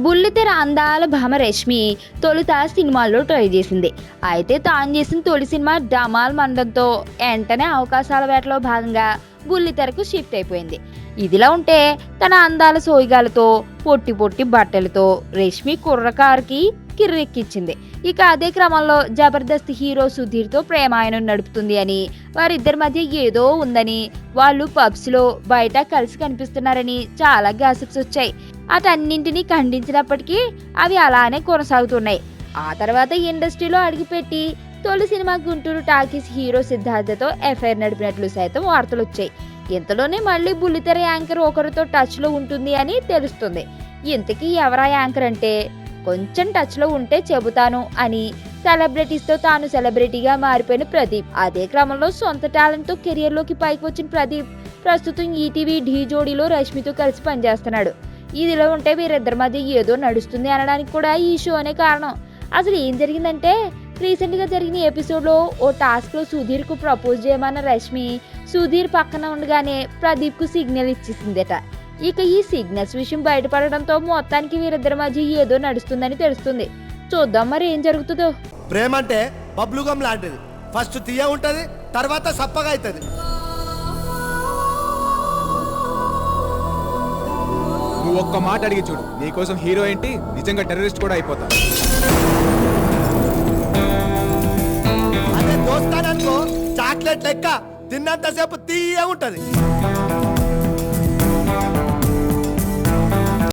బుల్లితెర అందాల భామ రష్మి తొలుత సినిమాల్లో ట్రై చేసింది. అయితే తాను చేసిన తొలి సినిమా డమాల్ మండంతో వెంటనే అవకాశాల వేటలో భాగంగా బుల్లితెరకు షిఫ్ట్ అయిపోయింది. ఇదిలా ఉంటే తన అందాల సోయిగాలతో పొట్టి పొట్టి బట్టలతో రష్మి కుర్రకారుకి కిర్రెక్కిచ్చింది. ఇక అదే క్రమంలో జబర్దస్త్ హీరో సుధీర్తో ప్రేమాయణం నడుపుతుంది అని, వారిద్దరి మధ్య ఏదో ఉందని, వాళ్ళు పబ్స్లో బయట కలిసి కనిపిస్తున్నారని చాలా గాసిప్స్ వచ్చాయి. అటన్నింటినీ ఖండించినప్పటికీ అవి అలానే కొనసాగుతున్నాయి. ఆ తర్వాత ఇండస్ట్రీలో అడుగుపెట్టి తొలి సినిమా గుంటూరు టాకీస్ హీరో సిద్ధార్థతో ఎఫ్ఐఆర్ నడిపినట్లు సైతం వార్తలు వచ్చాయి. ఇంతలోనే మళ్ళీ బుల్లితెర యాంకర్ ఒకరితో టచ్లో ఉంటుంది అని తెలుస్తుంది. ఇంతకీ ఎవరా యాంకర్ అంటే, కొంచెం టచ్లో ఉంటే చెబుతాను అని సెలబ్రిటీస్తో తాను సెలబ్రిటీగా మారిపోయిన ప్రదీప్. అదే క్రమంలో సొంత టాలెంట్తో కెరియర్లోకి పైకి వచ్చిన ప్రదీప్ ప్రస్తుతం ఈటీవీ ఢీ జోడీలో రష్మితో కలిసి పనిచేస్తున్నాడు. ఇదిలో ఉంటే వీరిద్దరి మధ్య ఏదో నడుస్తుంది అనడానికి కూడా ఈ షోనే కారణం. అసలు ఏం జరిగిందంటే, రీసెంట్గా జరిగిన ఎపిసోడ్లో ఓ టాస్క్లో సుధీర్కు ప్రపోజ్ చేయమన్న రష్మి సుధీర్ పక్కన ఉండగానే ప్రదీప్కు సిగ్నల్ ఇచ్చేసిందట. ఇక ఈ సిగ్నల్స్ విషయం బయటపడడంతో మొత్తానికి వీరిద్దరి మధ్య ఏదో నడుస్తుందని తెలుస్తుంది. చూద్దాం మరి ఏం జరుగుతుందో. ప్రేమ అంటే బబ్లుగం లాంటిది. ఫస్ట్ తీయ ఉంటది, తర్వాత సప్పగా అవుతుంది. నువ్వు ఒక్క మాట అడిగి చూడు, నీకోసం హీరో ఏంటి నిజంగా టెర్రరిస్ట్ కూడా అయిపోతా. అదే దోస్తాననుకో చాక్లెట్ లెక్క తిన్నంతసేపు తీయ ఉంటది.